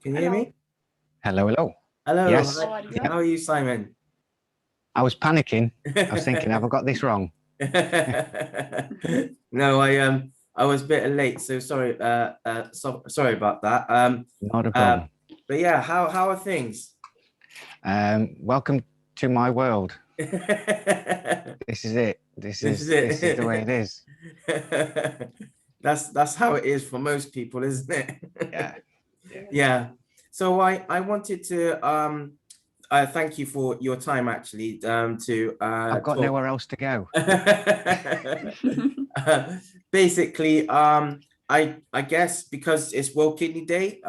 Can you hear Hello. me? Hello, hello. Hello. Yes, How are you? How are you, Simon? I was panicking. I was thinking, have I got this wrong? No, I was a bit late, so sorry. Sorry about that. Not a Uh, problem. but yeah, how are things? Welcome to my world. This This is it. This is is the way it it. is. That's how it is for most people, isn't it? Yeah. Yeah. So I wanted to thank you for your time actually to I've got talk. nowhere else to go. Basically, I guess because it's World Kidney Day,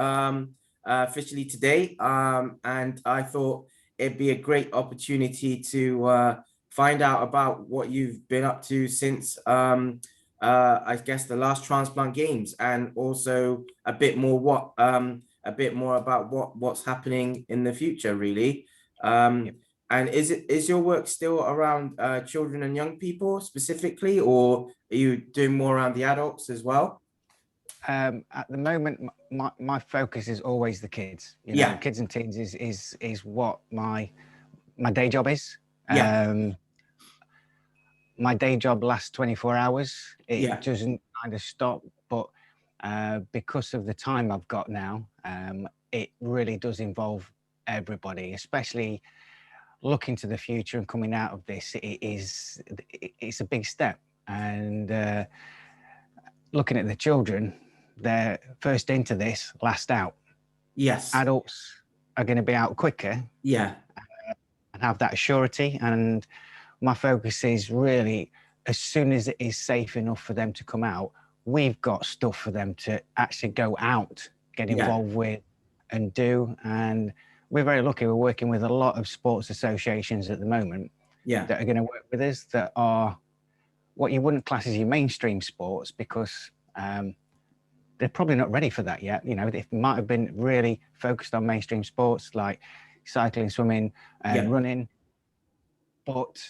officially today, and I thought it'd be a great opportunity to find out about what you've been up to since I guess the last Transplant Games, and also a bit more about what's happening in the future, really. Yep. And is your work still around children and young people specifically, or are you doing more around the adults as well? At the moment, my focus is always the kids. You know, Yeah, kids and teens is what my day job is. yeah, My day job lasts 24 hours. It yeah, doesn't kind of stop, but because of the time I've got now, it really does involve everybody, especially looking to the future and coming out of this. It's a big step, and looking at the children, they're first into this, last out. yes, Adults are going to be out quicker yeah, and have that surety, and my focus is really, as soon as it is safe enough for them to come out, we've got stuff for them to actually go out, get yeah, involved with and do. And we're very lucky. We're working with a lot of sports associations at the moment yeah, that are going to work with us, that are what you wouldn't class as your mainstream sports, because they're probably not ready for that yet. You know, they might have been really focused on mainstream sports like cycling, swimming and yeah, running, but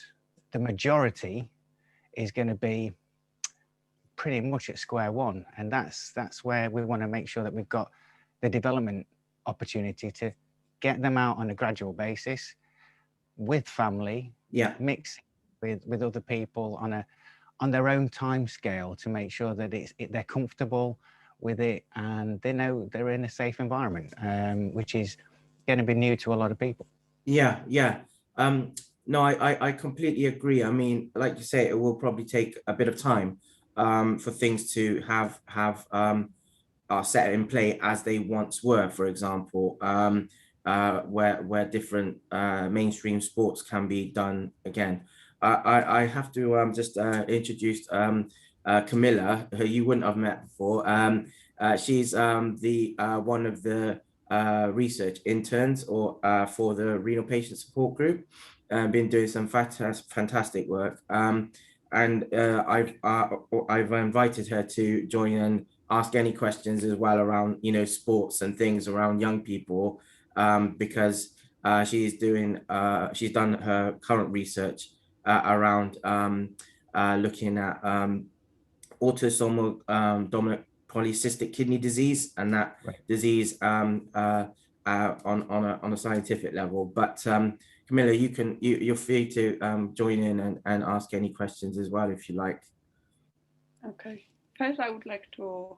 the majority is going to be pretty much at square one, and that's where we want to make sure that we've got the development opportunity to get them out on a gradual basis with family, yeah. mix with other people on their own time scale, to make sure that they're comfortable with it and they know they're in a safe environment, which is going to be new to a lot of people. Yeah, yeah. Um, no, I completely agree. I mean, like you say, it will probably take a bit of time for things to have are set in play as they once were, for example, where different mainstream sports can be done again. I have to just introduce Camilla, who you wouldn't have met before. She's the one of the research interns or for the renal patient support group, been doing some fantastic work. And I've invited her to join and ask any questions as well around sports and things around young people, because she's done her current research around looking at autosomal dominant polycystic kidney disease, and that Right. disease on a scientific level. But Camilla, you're free to join in and ask any questions as well if you like. Okay. First, I would like to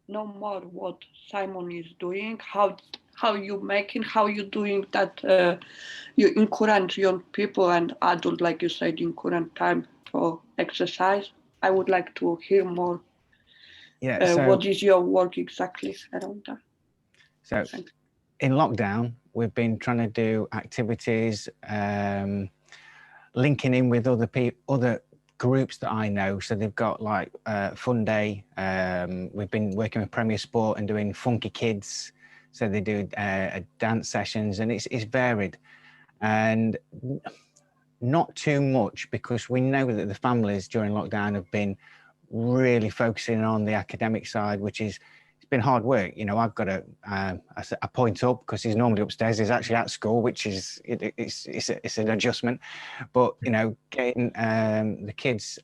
know more what Simon is doing, how you making, how you doing that. You encourage young people and adults, like you said, in current time for exercise. I would like to hear more. Yeah. So What is your work exactly around that? so Thanks. in lockdown, we've been trying to do activities, linking in with other groups that I know. So they've got like Fun Day. We've been working with Premier Sport and doing Funky Kids. So they do dance sessions, and it's varied, and not too much, because we know that the families during lockdown have been really focusing on the academic side, which is, it's been hard work. You know, I've got a point up because he's normally upstairs. He's actually at school, which is it's an adjustment. But you know, getting the kids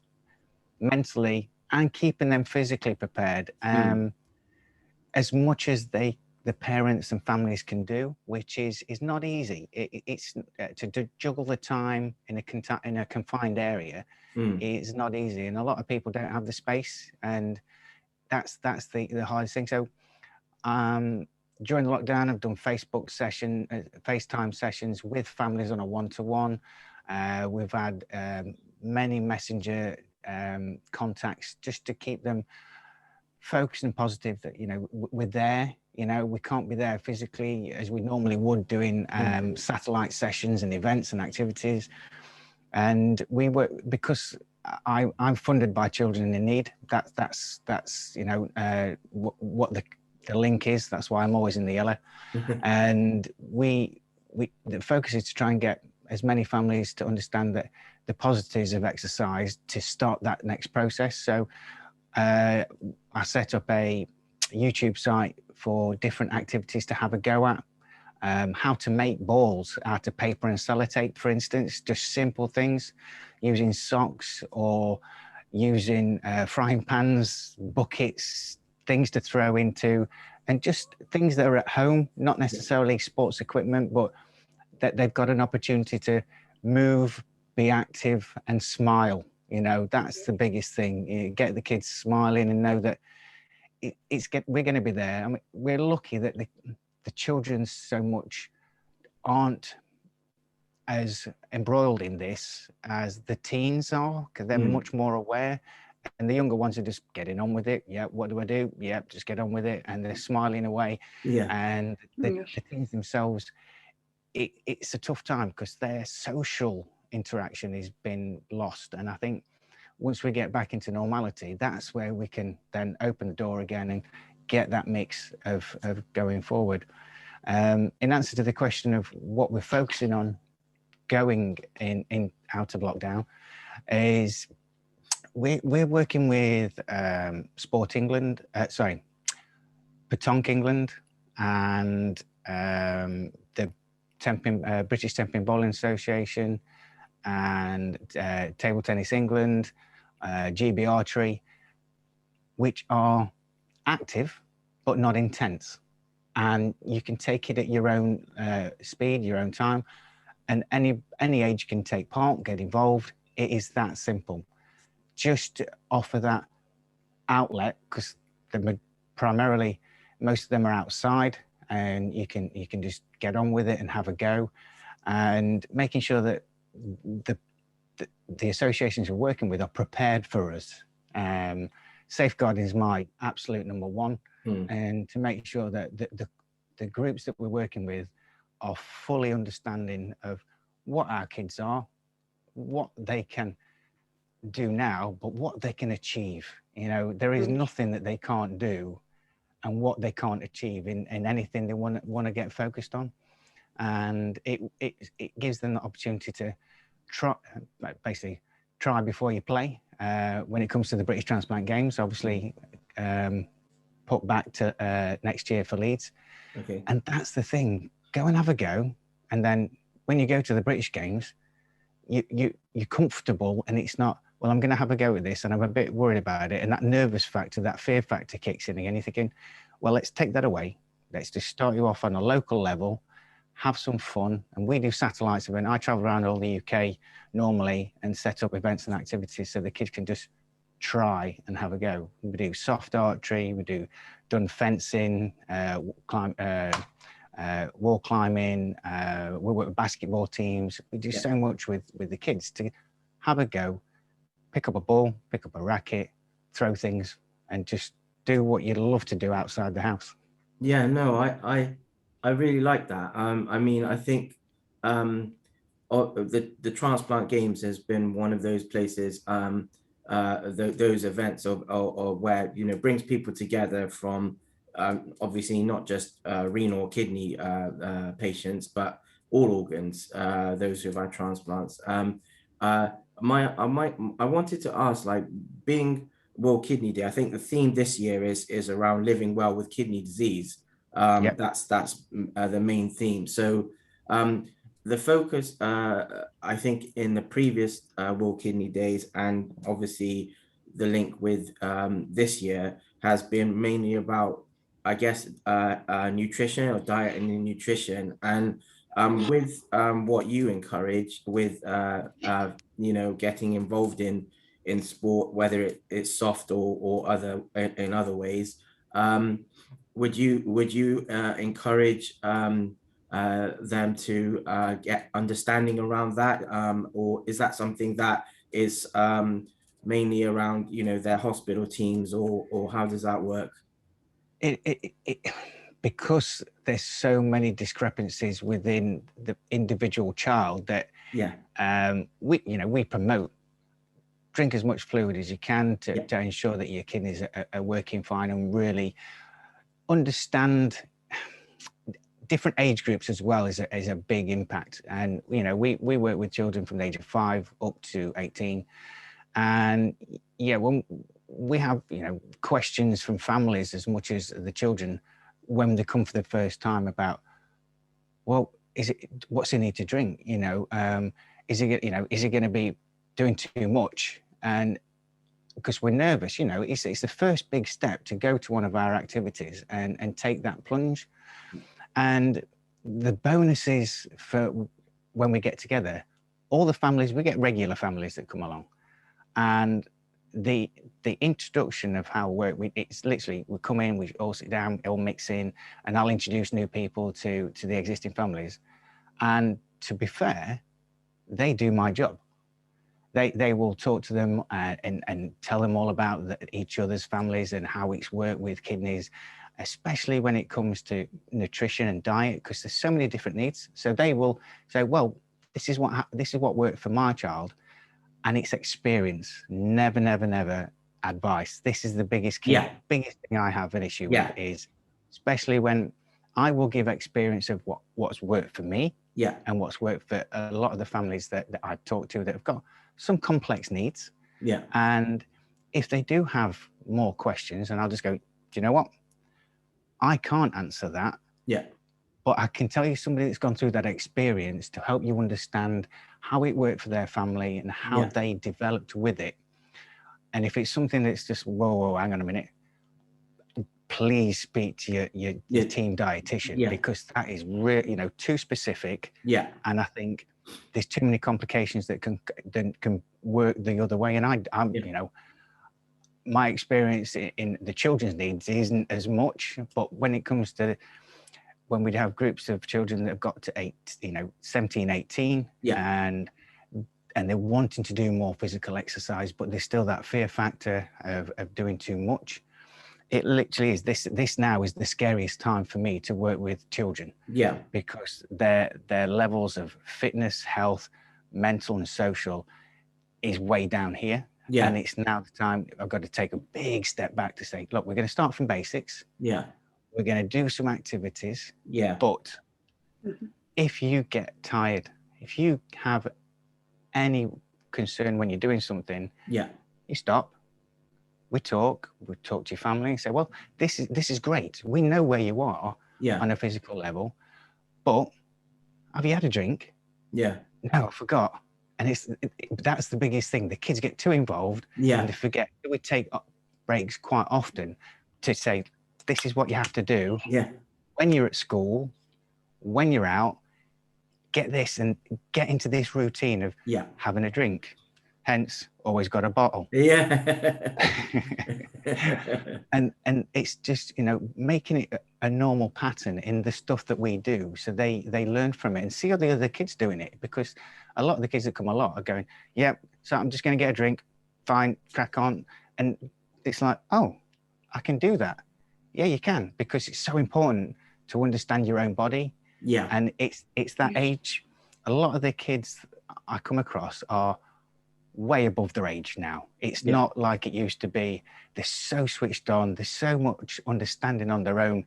mentally and keeping them physically prepared, as much as they the parents and families can do, which is not easy. It's to juggle the time in a confined area. It's not easy, and a lot of people don't have the space, and that's the hardest thing. So during the lockdown, I've done FaceTime sessions with families on a one-to-one. We've had many messenger contacts just to keep them focused and positive that, we're there. We can't be there physically as we normally would doing satellite sessions and events and activities. And we work because I'm funded by Children in Need. That's what the link is. That's why I'm always in the yellow. And the focus is to try and get as many families to understand that the positives of exercise to start that next process. So I set up a YouTube site for different activities to have a go at. How to make balls out of paper and sellotape, for instance, just simple things, using socks or using frying pans, buckets, things to throw into, and just things that are at home, not necessarily sports equipment, but that they've got an opportunity to move, be active and smile. That's the biggest thing. Get the kids smiling and know that we're going to be there. I mean, we're lucky that the children so much aren't as embroiled in this as the teens are, because they're much more aware, and the younger ones are just getting on with it. Yeah, what do I do? Yeah, just get on with it, and they're smiling away. And the teens themselves, it's a tough time because their social interaction has been lost. And I think once we get back into normality, that's where we can then open the door again and get that mix of going forward. In answer to the question of what we're focusing on going in out of lockdown, is we're working with Sport England, Petanque England, and the British Tenpin Bowling Association, and Table Tennis England, GB Archery, which are active but not intense. And you can take it at your own speed, your own time, and any age can take part, get involved. It is that simple. Just to offer that outlet, because primarily most of them are outside, and you can just get on with it and have a go, and making sure that the associations we're working with are prepared for us. Safeguarding is my absolute number one, and to make sure that the groups that we're working with are fully understanding of what our kids are, what they can do now, but what they can achieve. There is nothing that they can't do, and what they can't achieve in anything they want to get focused on. And it gives them the opportunity to try before you play. When it comes to the British Transplant Games, obviously put back to next year for Leeds. Okay. And that's the thing. Go and have a go, and then when you go to the British Games, you're comfortable, and it's not, well, I'm going to have a go at this and I'm a bit worried about it, and that nervous factor, that fear factor kicks in again. You're thinking, well, let's take that away. Let's just start you off on a local level, have some fun. And we do satellites event. I travel around all the UK normally and set up events and activities so the kids can just try and have a go. We do soft archery, we do done fencing, wall climbing, we work with basketball teams. We do so much with the kids to have a go, pick up a ball, pick up a racket, throw things, and just do what you'd love to do outside the house. Yeah, no, I really like that. I mean, I think the Transplant Games has been one of those places, those events or where, brings people together from obviously not just renal or kidney patients, but all organs, those who've had transplants. I wanted to ask, like, being World Kidney Day, I think the theme this year is around living well with kidney disease. That's the main theme. So the focus, I think, in the previous World Kidney Days, and obviously the link with this year, has been mainly about I guess, nutrition or diet and nutrition, and with what you encourage with you know, getting involved in sport, whether it's soft or other in other ways, would you encourage them to get understanding around that, or is that something that is mainly around, you know, their hospital teams, or how does that work? It because there's so many discrepancies within the individual child that Yeah, we promote drink as much fluid as you can to, Yeah. to ensure that your kidneys are working fine, and really understand different age groups as well is a big impact. And we work with children from the age of 5 up to 18, and when we have questions from families as much as the children when they come for the first time about, well, what's he need to drink, is he going to be doing too much? And because we're nervous, it's the first big step to go to one of our activities and take that plunge. And the bonuses for when we get together, all the families, we get regular families that come along, and the introduction of how we work, it's literally, we come in, we all sit down, all mix in, and I'll introduce new people to the existing families. And to be fair, they do my job. They will talk to them and tell them all about each other's families and how it's worked with kidneys, especially when it comes to nutrition and diet, because there's so many different needs. So they will say, well, this is what worked for my child. And it's experience, never advice. This is the biggest key, biggest thing I have an issue with, is especially when I will give experience of what's worked for me, and what's worked for a lot of the families that I've talked to that have got some complex needs. And if they do have more questions, and I'll just go, do you know what? I can't answer that. But I can tell you somebody that's gone through that experience to help you understand how it worked for their family and how they developed with it. And if it's something that's just, whoa, hang on a minute, please speak to your team dietitian, because that is really, too specific. And I think there's too many complications that can work the other way. And I'm my experience in the children's needs isn't as much, but when it comes to when we have groups of children that have got to 17, 18, and they're wanting to do more physical exercise, but there's still that fear factor of doing too much. It literally is, this now is the scariest time for me to work with children. Because their levels of fitness, health, mental and social is way down here. And it's now the time I've got to take a big step back to say, look, we're going to start from basics. We're going to do some activities. But if you get tired, if you have any concern when you're doing something, you stop. We talk to your family and say, well, this is great. We know where you are on a physical level, but have you had a drink? No, I forgot. And that's the biggest thing. The kids get too involved and they forget. We take breaks quite often to say, this is what you have to do when you're at school, when you're out, get this and get into this routine of having a drink. Hence, always got a bottle. And it's just, making it a normal pattern in the stuff that we do, so they learn from it and see the other kids doing it. Because a lot of the kids that come along are going, so I'm just going to get a drink, fine, crack on. And it's like, oh, I can do that. Yeah, you can, because it's so important to understand your own body. And it's that age. A lot of the kids I come across are way above their age now. It's not like it used to be. They're so switched on. There's so much understanding on their own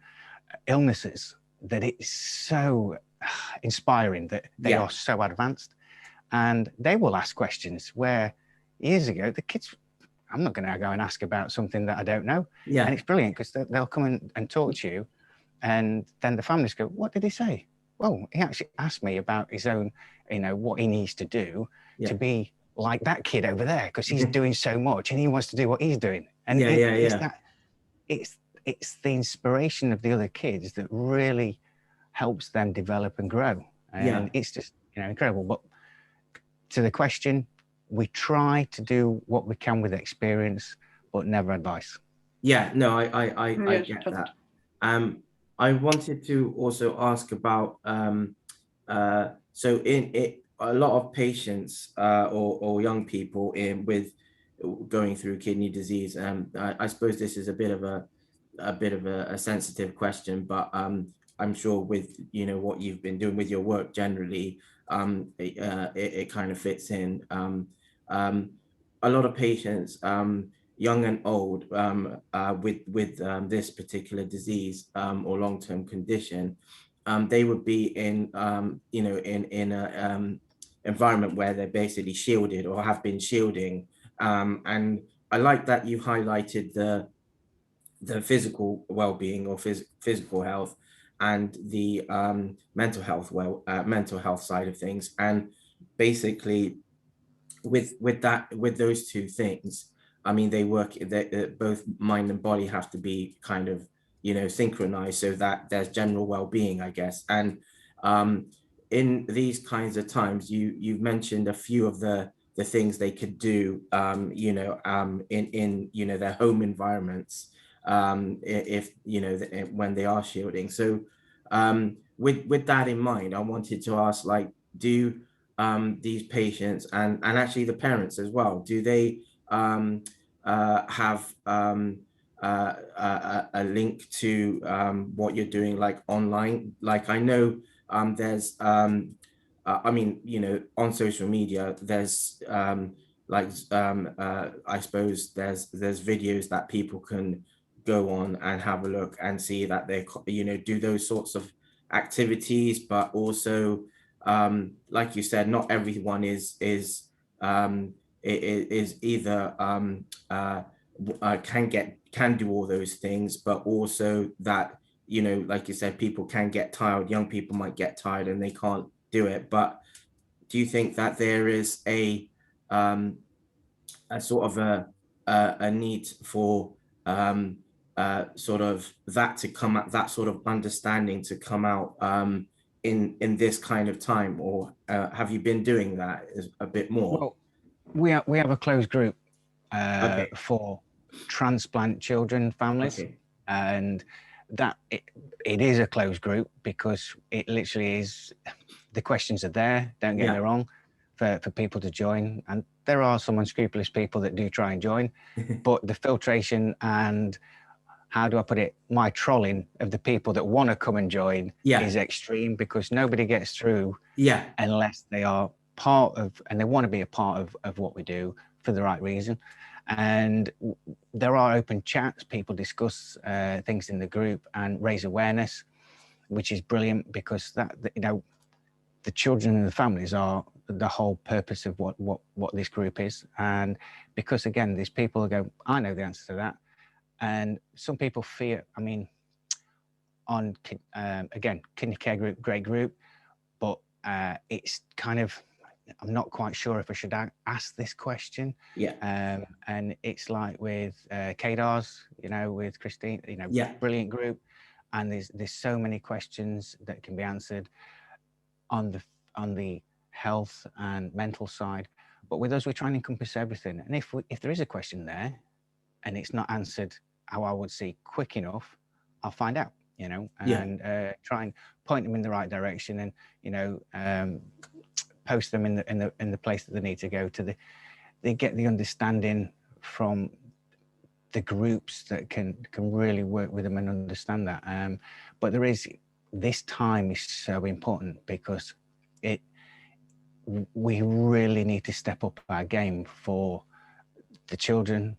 illnesses that it's so inspiring that they are so advanced. And they will ask questions where years ago, the kids, I'm not going to go and ask about something that I don't know. And it's brilliant because they'll come and talk to you. And then the families go, what did he say? Well, he actually asked me about his own, what he needs to do to be like that kid over there, because he's doing so much and he wants to do what he's doing. And it's the inspiration of the other kids that really helps them develop and grow. And it's just, incredible. But to the question, we try to do what we can with experience, but never advice. Yeah, no, I Yes, get but- that. I wanted to also ask about so in it a lot of patients or young people with going through kidney disease. I suppose this is a bit of a sensitive question, but I'm sure with what you've been doing with your work generally, it kind of fits in. A lot of patients, young and old, with this particular disease or long-term condition, they would be in in a environment where they're basically shielded or have been shielding. And I like that you highlighted the physical well-being or physical health and the mental health side of things. And basically with those two things, I mean, they work, both mind and body have to be kind of synchronized so that there's general well-being, I guess. And in these kinds of times, you've mentioned a few of the things they could do in their home environments, if when they are shielding. So with that in mind, I wanted to ask, like, do these patients and actually the parents as well, do they have a link to what you're doing, like online? Like, I know there's I mean, on social media, there's I suppose there's videos that people can go on and have a look and see that they do those sorts of activities, but also like you said, not everyone is either can do all those things, but also that like you said, people can get tired. Young people might get tired and they can't do it. But do you think that there is a sort of a need for sort of that to come out, that sort of understanding to come out in this kind of time, or have you been doing that a bit more? Well, we have a closed group Okay. for transplant children families, Okay. and that it is a closed group because it literally is, the questions are there, don't get me wrong, for people to join, and there are some unscrupulous people that do try and join, but the filtration and, how do I put it, my trolling of the people that want to come and join is extreme, because nobody gets through unless they are part of, and they want to be a part of what we do for the right reason. And there are open chats, people discuss things in the group and raise awareness, which is brilliant, because that, the children and the families are the whole purpose of what this group is. And because again, there's people who go, I know the answer to that. And some people fear, I mean, on again, kidney care group, great group, but it's kind of, I'm not quite sure if I should ask this question. And it's like with KDARS, with Christine, brilliant group, and there's so many questions that can be answered on the health and mental side. But with us, we try and encompass everything. And if there is a question there and it's not answered how I would say quick enough, I'll find out, and try and point them in the right direction, and post them in the place that they need to go to. They get the understanding from the groups that can really work with them and understand that. But this time is so important, because we really need to step up our game for the children,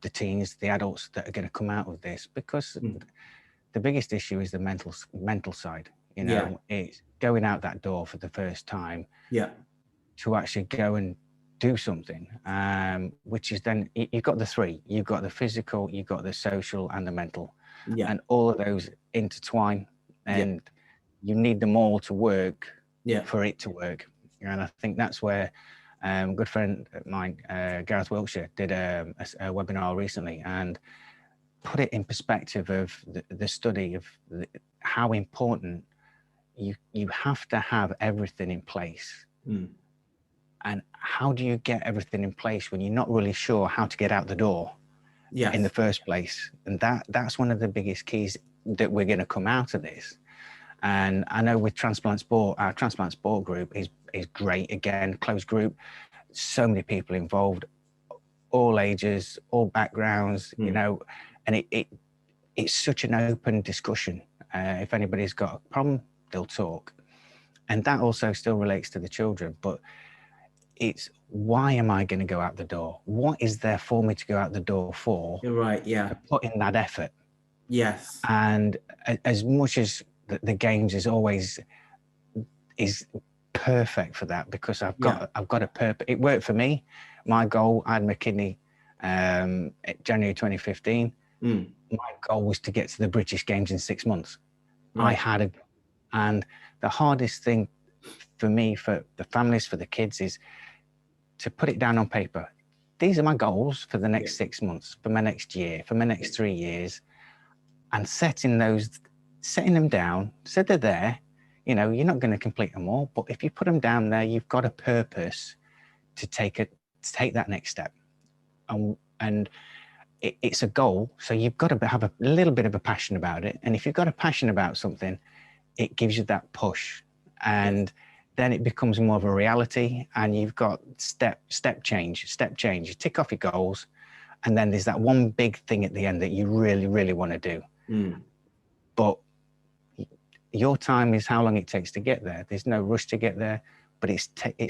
the teens, the adults that are going to come out of this, because the biggest issue is the mental side. It's going out that door for the first time to actually go and do something, which is then you've got the three. You've got the physical, you've got the social, and the mental, and all of those intertwine, and you need them all to work for it to work. And I think that's where a good friend of mine, Gareth Wiltshire, did a webinar recently, and put it in perspective of the study of how important you have to have everything in place. And how do you get everything in place when you're not really sure how to get out the door in the first place? And that's one of the biggest keys that we're going to come out of this. And I know with Transplant Sport, our Transplant Sport group is great. Again, closed group, so many people involved, all ages, all backgrounds, you know, and it's such an open discussion. If anybody's got a problem, they'll talk. And that also still relates to the children, but it's why am I going to go out the door? What is there for me to go out the door for? You're right, yeah. Put in that effort. Yes. And as much as the games is perfect for that, because I've got a purpose. It worked for me. My goal, I had my kidney January 2015. My goal was to get to the British Games in 6 months. Right. And the hardest thing for me, for the families, for the kids, is to put it down on paper. These are my goals for the next 6 months, for my next year, for my next 3 years, and setting them down so they're there. You know, you're not going to complete them all, but if you put them down there, you've got a purpose to take that next step. And it's a goal, so you've got to have a little bit of a passion about it. And if you've got a passion about something, it gives you that push, and then it becomes more of a reality, and you've got step change. You tick off your goals, and then there's that one big thing at the end that you really, really want to do. But your time is how long it takes to get there. There's no rush to get there, but it's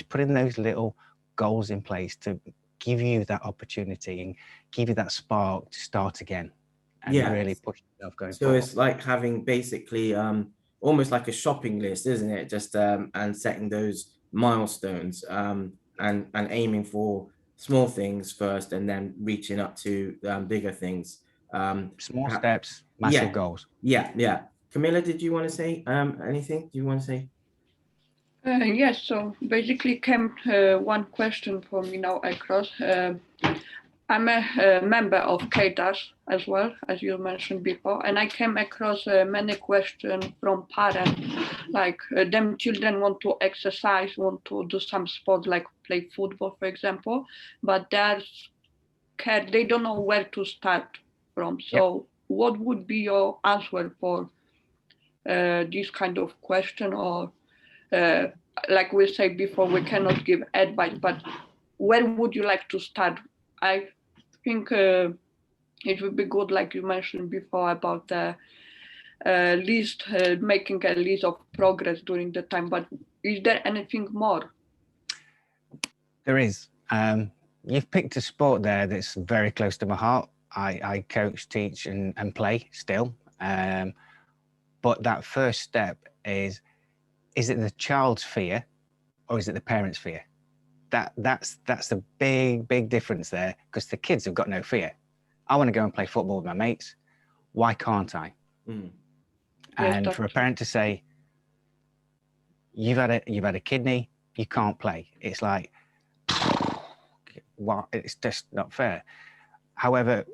putting those little goals in place to give you that opportunity and give you that spark to start again and really push yourself going forward. It's like having basically almost like a shopping list, isn't it? Just and setting those milestones and aiming for small things first, and then reaching up to bigger things. Small steps, massive goals. Yeah. Camilla, did you want to say anything? Do you want to say? Yes, so basically came one question for me now across. I'm a member of KDAS as well, as you mentioned before, and I came across many questions from parents, like them children want to exercise, want to do some sport, like play football, for example, but they're scared, they don't know where to start from. So what would be your answer for this kind of question? Or like we said before, we cannot give advice, but where would you like to start? I think it would be good, like you mentioned before, about the list, making a list of progress during the time. But is there anything more? There is. You've picked a sport there that's very close to my heart. I coach, teach, and play still. But that first step is it the child's fear or is it the parent's fear? That's the big difference there, because the kids have got no fear. I want to go and play football with my mates. Why can't I? And for a parent to say, you've had a kidney, you can't play. It's like, well, it's just not fair. However,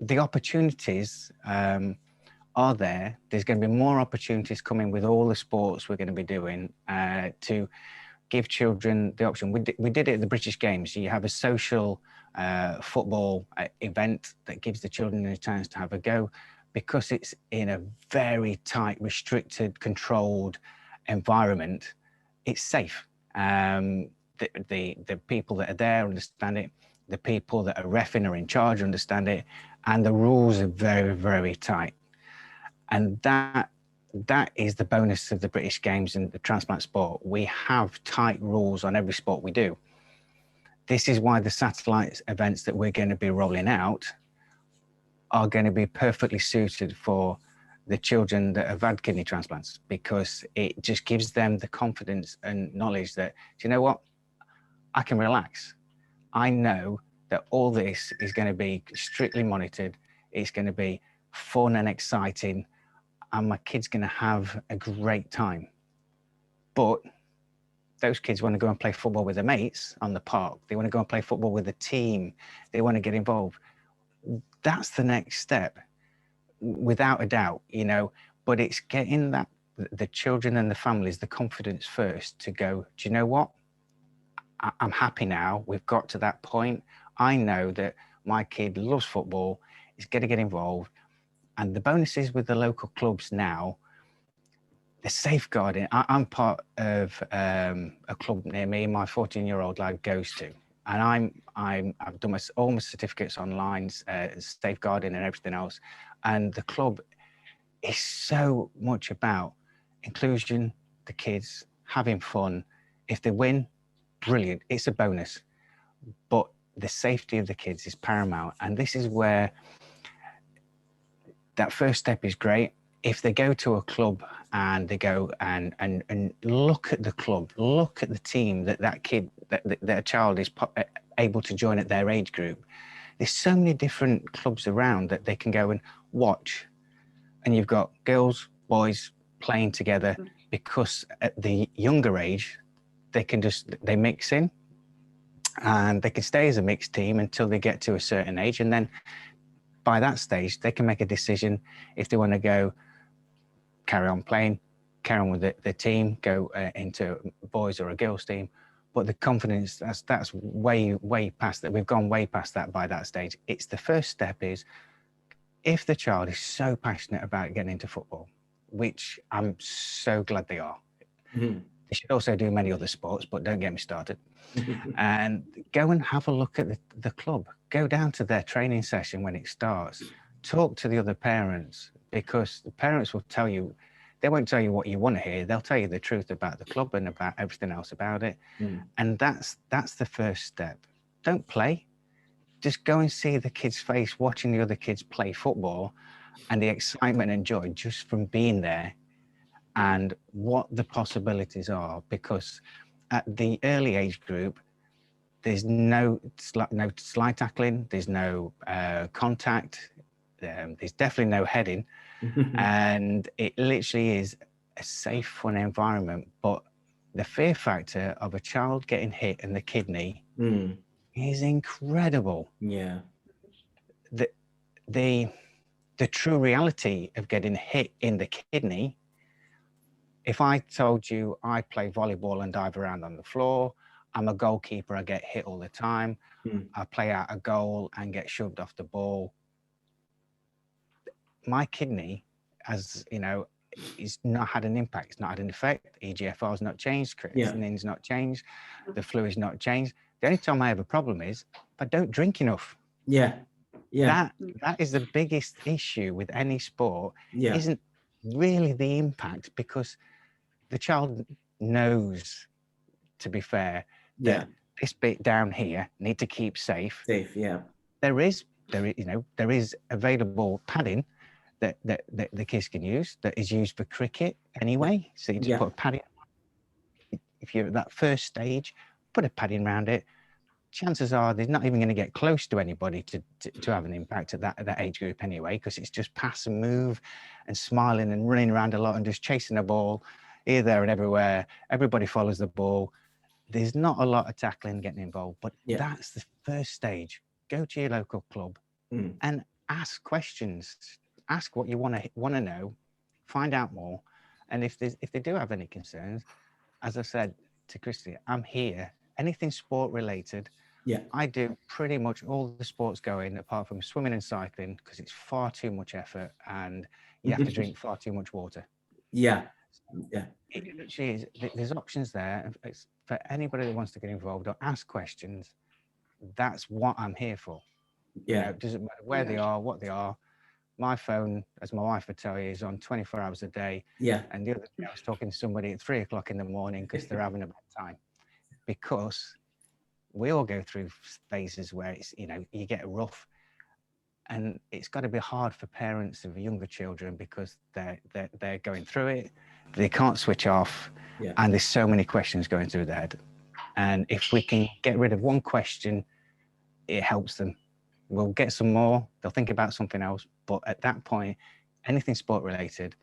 the opportunities are there. There's going to be more opportunities coming with all the sports we're going to be doing to give children the option. We did it at the British Games. You have a social football event that gives the children a chance to have a go, because it's in a very tight, restricted, controlled environment. It's safe. The people that are there understand it. The people that are reffing or in charge understand it, and the rules are very, very tight. And that is the bonus of the British Games and the transplant sport. We have tight rules on every sport we do. This is why the satellite events that we're going to be rolling out are going to be perfectly suited for the children that have had kidney transplants, because it just gives them the confidence and knowledge that, do you know what? I can relax. I know that all this is going to be strictly monitored. It's going to be fun and exciting, and my kid's going to have a great time. But those kids want to go and play football with their mates on the park. They want to go and play football with the team. They want to get involved. that's the next step, without a doubt, you know. But it's getting that the children and the families the confidence first to go, do you know what? I'm happy now. We've got to that point. I know that my kid loves football. He's going to get involved. And the bonuses with the local clubs now, the safeguarding. I'm part of a club near me. My 14-year-old lad goes to, and I've done all my certificates online, safeguarding and everything else. And the club is so much about inclusion, the kids having fun. If they win, brilliant. It's a bonus, but the safety of the kids is paramount. And this is where that first step is great. If they go to a club and they go and look at the club, look at the team that kid, that a child is able to join at their age group, there's so many different clubs around that they can go and watch. And you've got girls, boys playing together, because at the younger age, they mix in, and they can stay as a mixed team until they get to a certain age. And then by that stage, they can make a decision if they want to go carry on playing, carry on with the team, go into boys or a girls team. But the confidence, that's way past that. We've gone way past that by that stage. It's the first step is, if the child is so passionate about getting into football, which I'm so glad they are, they should also do many other sports, but don't get me started. And go and have a look at the club. Go down to their training session when it starts. Talk to the other parents, because the parents will tell you, they won't tell you what you want to hear. They'll tell you the truth about the club and about everything else about it. And that's the first step. Don't play. Just go and see the kid's face watching the other kids play football, and the excitement and joy just from being there, and what the possibilities are. Because at the early age group, there's no slide tackling, there's no contact, there's definitely no heading, and it literally is a safe, fun environment. But the fear factor of a child getting hit in the kidney is incredible. Yeah. The true reality of getting hit in the kidney, if I told you I play volleyball and dive around on the floor, I'm a goalkeeper, I get hit all the time, I play out a goal and get shoved off the ball. My kidney, as you know, it's not had an impact, it's not had an effect. EGFR has not changed, creatinine's not changed, the fluid's not changed. The only time I have a problem is if I don't drink enough. That is the biggest issue with any sport. Isn't really the impact, because the child knows, to be fair, that this bit down here need to keep safe. There is available padding that the kids can use, that is used for cricket anyway. So you just put a padding. If you're at that first stage, put a padding around it. Chances are they're not even going to get close to anybody to have an impact at that age group anyway, because it's just pass and move and smiling and running around a lot and just chasing the ball here, there and everywhere. Everybody follows the ball. There's not a lot of tackling, getting involved, but that's the first stage. Go to your local club and ask questions. Ask what you want to know, find out more. And if they do have any concerns, as I said to Christy, I'm here. Anything sport related, I do pretty much all the sports going, apart from swimming and cycling, because it's far too much effort and you have to drink far too much water. It literally is. There's options there. It's for anybody that wants to get involved or ask questions. That's what I'm here for. You know, it doesn't matter where they are, what they are. My phone, as my wife would tell you, is on 24 hours a day. And the other day I was talking to somebody at 3 o'clock in the morning because they're having a bad time. Because we all go through phases where it's, you know, you get rough, and it's got to be hard for parents of younger children, because they're going through it, they can't switch off, and there's so many questions going through their head. And if we can get rid of one question, it helps them. We'll get some more, they'll think about something else, but at that point, anything sport related,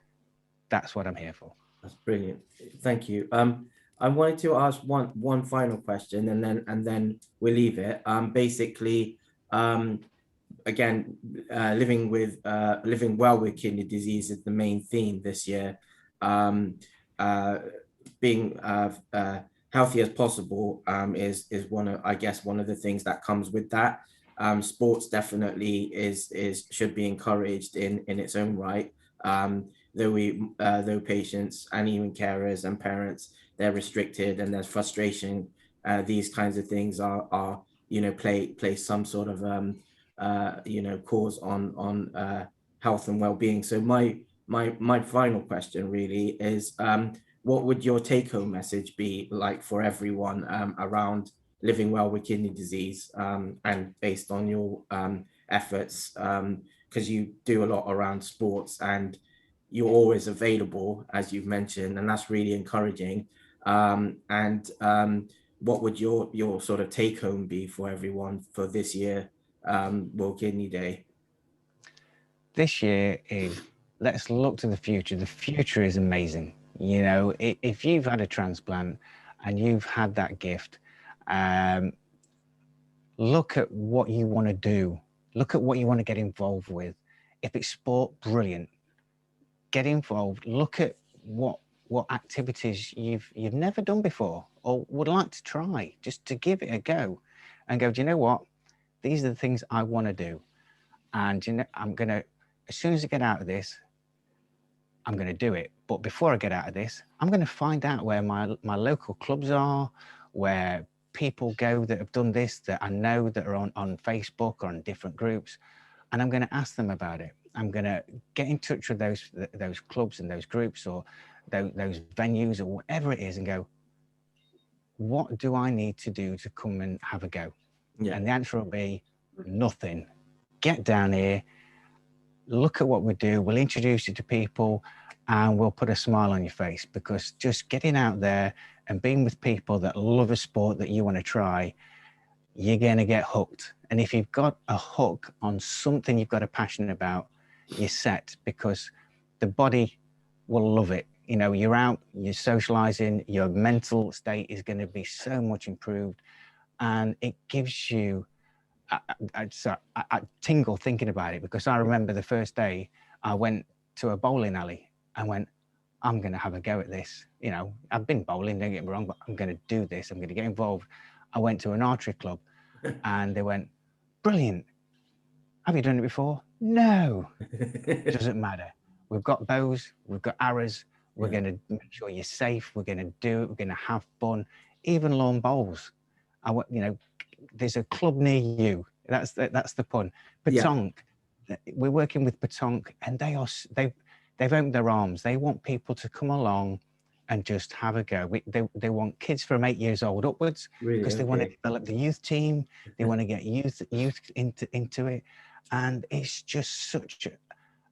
that's what I'm here for. That's brilliant. Thank you. I wanted to ask one final question, and then we'll leave it. Basically, again, living well with kidney disease is the main theme this year. Uh, being healthy as possible is one of, I guess, one of the things that comes with that. Sports definitely should be encouraged in its own right. Though patients and even carers and parents, they're restricted and there's frustration. These kinds of things are play some sort of cause on health and well-being. So my final question really is, what would your take-home message be like for everyone around living well with kidney disease, and based on your efforts, because you do a lot around sports and you're always available, as you've mentioned, and that's really encouraging. And what would your sort of take-home be for everyone for this year, World Kidney Day? This year is, let's look to the future. The future is amazing. You know, if you've had a transplant and you've had that gift, look at what you want to do. Look at what you want to get involved with. If it's sport, brilliant. Get involved. Look at what activities you've never done before or would like to try, just to give it a go and go, do you know what? These are the things I want to do. And you know, I'm gonna, as soon as I get out of this, I'm going to do it. But before I get out of this, I'm going to find out where my local clubs are, where people go that have done this, that I know that are on Facebook or on different groups, and I'm going to ask them about it. I'm going to get in touch with those clubs and those groups or those venues or whatever it is and go, what do I need to do to come and have a go? Yeah. And the answer will be nothing. Get down here, look at what we do, we'll introduce you to people and we'll put a smile on your face, because just getting out there and being with people that love a sport that you want to try, you're going to get hooked. And if you've got a hook on something you've got a passion about, you're set, because the body will love it. You know, you're out, you're socializing, your mental state is going to be so much improved, and it gives you I tingle thinking about it, because I remember the first day I went to a bowling alley and went, I'm going to have a go at this. You know, I've been bowling, don't get me wrong, but I'm going to do this. I'm going to get involved. I went to an archery club and they went, brilliant. Have you done it before? No, it doesn't matter. We've got bows, we've got arrows. We're going to make sure you're safe. We're going to do it. We're going to have fun, even lawn bowls. You know, there's a club near you. That's the pun. Petanque. Yeah. We're working with Petanque, and they've opened their arms. They want people to come along and just have a go. They want kids from 8 years old upwards, because they want to develop the youth team. They want to get youth into it, and it's just such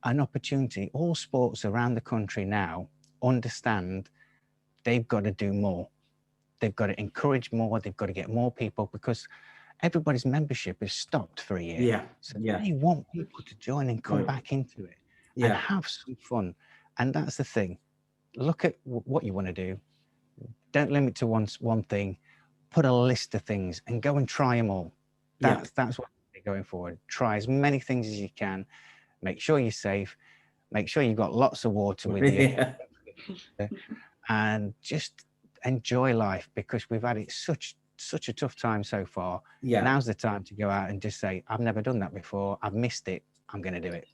an opportunity. All sports around the country now understand they've got to do more. They've got to encourage more. They've got to get more people, because everybody's membership is stopped for a year. Yeah. So they want people to join and come back into it and have some fun. And that's the thing. Look at what you want to do. Don't limit to one thing. Put a list of things and go and try them all. That's what you're going forward. Try as many things as you can. Make sure you're safe. Make sure you've got lots of water with you. And just enjoy life, because we've had it such a tough time so far. Now's the time to go out and just say, I've never done that before. I've missed it. I'm going to do it.